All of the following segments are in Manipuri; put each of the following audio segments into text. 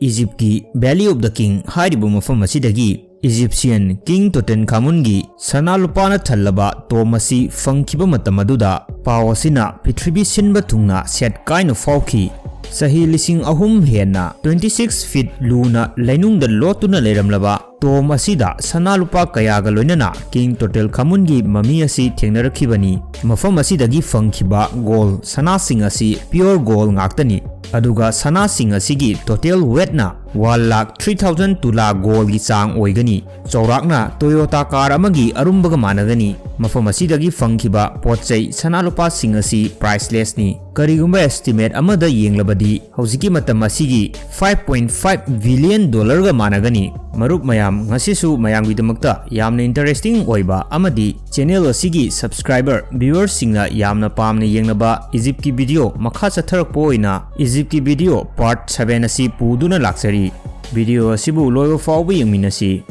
Egypt ki Valley of the King hairibu mafam asidagi Egyptian King Tutankhamun gi sana lupana thallaba tom asi fangkiba matam aduda paw asina Prithribi sinba thungna set kaina fawki sahi lising ahum henna 26 feet luna lainungda lotuna leiramlaba tom asida sana lupa kayaga loinana King Tutankhamun gi mami asi thengnarakibani mafam asidagi fangkiba gold sana sing asi pure gold ngaktani aduga sana sing asigi total weight na 1,03,000 tula gold gi chang oigani chaurakna Toyota car amagi arumbaga managani mafam asidagi fangkiba potchai sana lupa sing asi priceless ni karigumba estimate amada yenglabadi hojiki matam asigi 5.5 billion dollar ga managani marup mayam ngasisu mayam gidamakta yamna interesting oiba amadi channel asigi subscriber viewers singna yamna pamna yengnaba Egypt ki video makha chatharakpo oina Egypt ki video part 7 asi puduna laksari video asibu loyo fawba yengminasi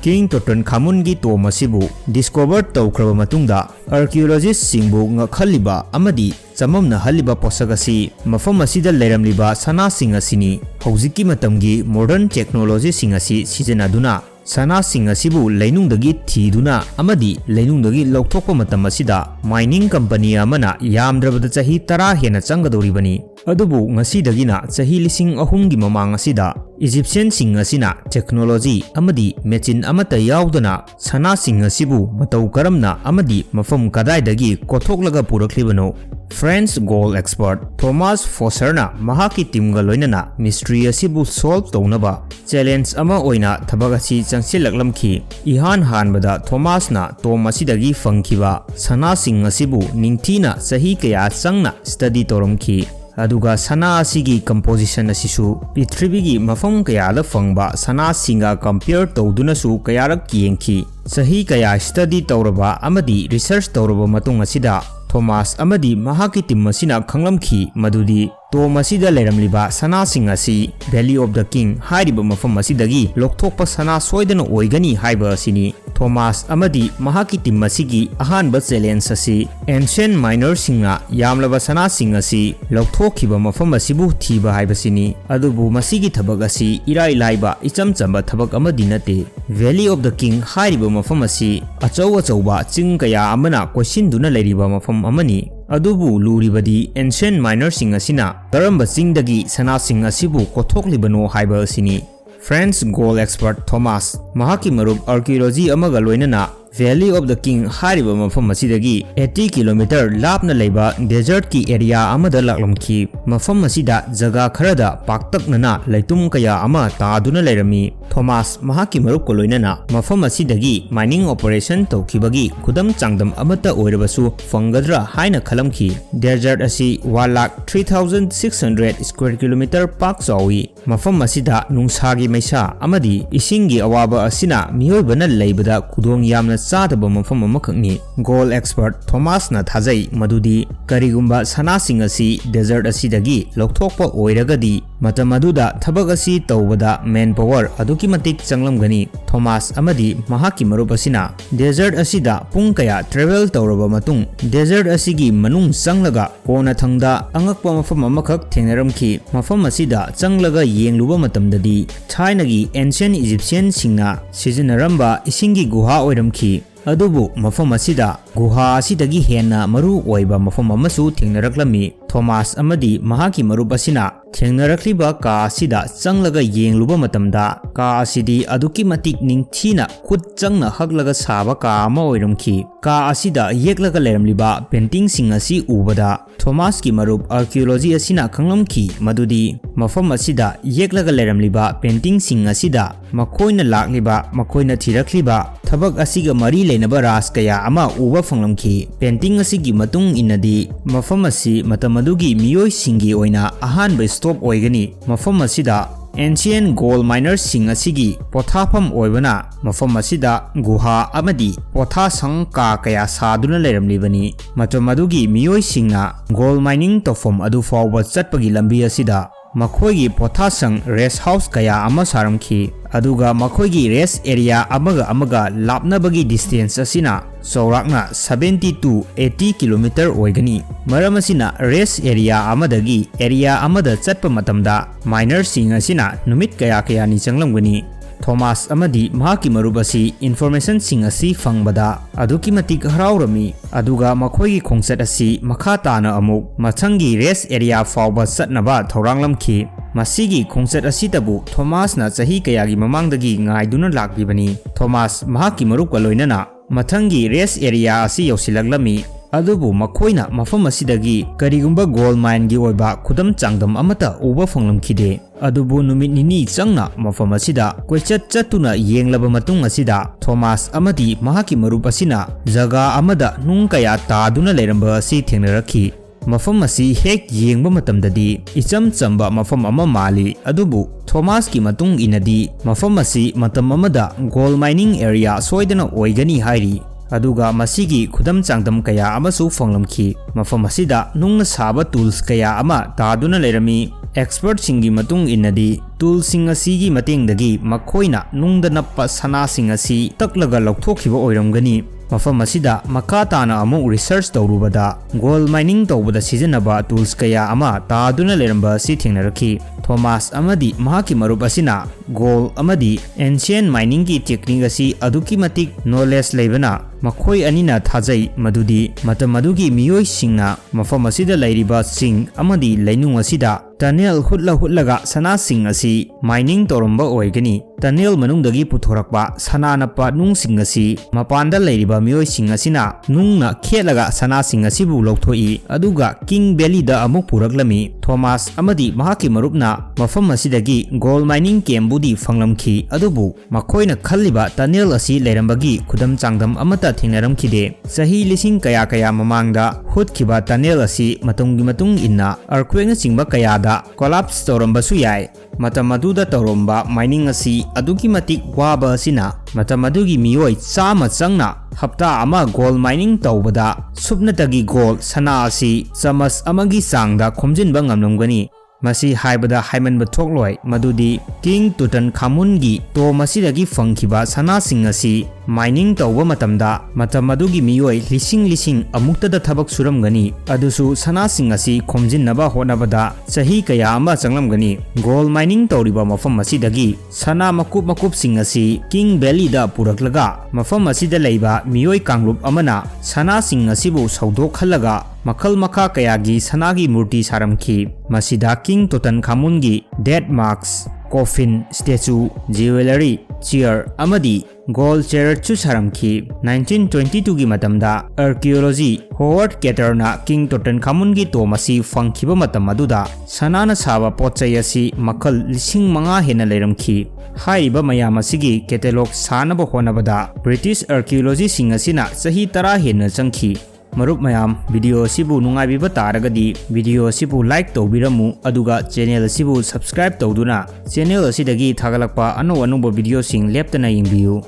King Tutankhamun gi tom asibu discover tawkraba matungda archaeologist singbu ngakhaliba amadi chamamna haliba posagasi mafam asida leiramliba sana sing asini hojiki matamgi modern technology sing asi sijanaduna sana sing asibu leinungdagi thiduna amadi leinungdagi lokthokpa matam asida mining company amana yamdrabada chahi 10 hena changadoribani adubu ngasidagina chahi lising ahumgi mamang asida Egyptian sing asina technology amadi machine amata yaudana sana sing asibu matau karamna amadi mafam kadaidagi kothoklaga puraklibano French gold expert Thomas Fosserna mahaki teamga loinana mystery asibu solve taunaba challenge ama oina thabak asi changsilaklamki ihan hanbada Thomas na tom asidagi fangkiba sana sing asibu ningthina sahi kaya changna study toromki aduga sana asigi composition asisu Prithribi mafam kayada fangba sana singa compare tawdunasu kayarak yengki sahi kaya study tawraba amadi research tawraba matung asida Thomas amadi mahaki team asina khanglamki madudi tom asida leiramliba sana sing asi Valley of the King hairiba mafam asidagi lokthokpa sana soidana oigani haiba asini Thomas amadi mahaki team asigi ahanba challenge asi ancient miner singna yamlaba sana sing asi lokthokiba mafam asibu thiba haibasini adubu masigi thabak asi irai laiba icham chamba thabak amadi nate Valley of the King hairiba mafam asi achauba ching kaya amana koisinduna leiriba mafam amani adubu luribadi ancient miner sing asina karamba chingdagi sana sing asibu kothoklibanO haiba asini French gold expert Thomas mahaki marup archaeology amaga loinana Valley of the King hairiba mafam asidagi 80 km lapna leiba desert ki area amada laklamki mafam asida jaga kharada paktaknana leitum kaya ama taaduna leirami Thomas mahaki marup ko loinana mafam asidagi mining operation tawkibagi khudam changdam amata oirabasu fangadra haina khalamki desert asi 1,03,600 square kilometer pak chawi mafam asida nungsagi maisa amadi isingi awaba asina mihoibana leibada kudong yamna chadaba mafam amakhakni gold expert Thomas na thajai madudi karigumba sana sing asi desert asidagi lokthokpa oiragadi matam aduda thabak asi tawbada manpower aduki matik changlamgani Thomas amadi mahaki marup asina desert asida pung kaya travel tawraba matung desert asigi manung changlaga kona thangda angakpa mafam amakhak thengnaramki mafam asida changlaga yengluba matamdadi thainagi ancient Egyptian singna sijanaramba isingi guha oiramki adubu mafam asida guha asidagi henna maru oiba mafam amasu thengnaraklammi Thomas amadi mahaki marup asina thengnarakliba ka asida changlaga yengluba matamda ka asidi aduki matik ningthina khut changna haklaga saba ka ama oiramki ka asida yeklaga leiramliba painting sing asi ubada Thomas ki marup archaeology asina khanglamki madudi mafam asida yeklaga leiramliba painting sing asida makoina lakliba makoina thirakliba thabak asiga mari leinaba ras kaya ama uba phanglamki painting asigi matung inadi mafam asi matamadugi miyoi singi oina ahanba stop oigani mafam asida ancient gold miners sing asigi pothafam oibana mafam asida guha amadi potha sang ka kaya saduna leiramlibani matamadugi miyoi singna gold mining tofam adu fawba chatpagi lambi asida makhoi gi potha sang rest house kaya ama saramki aduga makhoi rest area amaga lapnabagi distance asina Saurakna 70 to 80 km oigani. Maram asina rest area amadagi area amada chatpa matamda minor sing asina numit kaya ni changlamgani. Thomas amadi mahaki marubasi information sing asi fangbada aduki matik haraurami aduga makhoi khongchat asi makha tana amuk machangi rest area fawba satnaba thoranglamki. Masigi khongchat asitabu Thomas na chahi kayagi mamangdagi ngaiduna lakbibani. Thomas mahaki marupka loinana mathangi rest area asi yausilaglami adubu makhoina mafam asidagi karigumba gold mine gi oiba khudam changdam amata uba phanglamkhide adubu numit nini changna mafam asida koichat chatuna yenglaba matung asida Thomas amadi mahaki marup asina jaga amada nung kaya taduna leramba asi thengnarakhi. Mafam asi hek yengba matamdadi icham chamba mafam ama mali adubu Thomas ki matung inadi mafam asi matam amada gold mining area soidana oigani hairi aduga masigi khudam changdam kaya amasu phanglamki. Mafam asida nungna saba tools kaya ama taduna lerami. Expert singi matung inadi tools sing asigi matengdagi makhoina nungda nappa sana sing asi taklaga lokthokhiba oiramgani. Mafam asida makha tana amu research tawrubada gold mining tawbada sijanaba tools kaya ama taduna leramba si thengnarakhi. Thomas amadi mahaki marup asina gold amadi ancient mining ki technique asi aduki matik knowledge leibana makhoi anina thajai madudi matam adugi miyoi singna mafam asida lairiba sing amadi lainung asida tunnel hutlaga sana sing asi mining toromba oigani. Tunnel manungdagi puthorakpa sana napa nung sing asi mapanda lairiba miyoi sing asina nungna khelaga sana sing asibu lokthoi aduga King Valley da amuk puraklami. Thomas amadi mahaki marupna mafam asidagi gold mining kembudi phanglamki adubu makhoina khalliba tunnel asi leirambagi khudam changdam amata thengnaramkhide. Sahi lising kaya mamangda hutkhiba tunnel asi matunggi matung inna earthquake na chingba kayada collapse torambasu yai. Matam aduda toromba mining asi aduki matik waba asina matam adugi miyoi chama changna hapta ama gold mining tawbada supnatagi gold sana asi chamas amagi sangda khomjinba ngamlamgani. Masi haibada haimanba thokloi madudi King Tutankhamungi to masidagi fangkhiba sana sing asi mining tawba matamda matam adugi miyoi lising amuktada thabak suramgani adusu sana sing asi khomjinnaba honabada chahi kaya ama changlamgani. Gold mining tawriba mafam asidagi sana makup sing asi King Valley da puraklaga mafam asida leiba miyoi kanglup amana sana sing asibu saudok khalaga makhal makha kayagi sanagi murti saramki. Masida King Tutankhamungi dead marks coffin statue jewelry chair amadi gold chair chu saramki. 1922 gi matamda archaeology Howard Carterna King Tutankhamungi tomasi fangkhiba matam aduda sanana saba potchai asi makhal 5,000 hena leiramki. Haiba mayam asigi catalog sanaba honabada British archaeology sing asina sahi 10 hena changki. Marup mayam video sibu nungai biba taragadi video sibu like tawbiramu aduga channel sibu subscribe tawduna channel asidagi thagalakpa anu video sing leptana yingbiyu.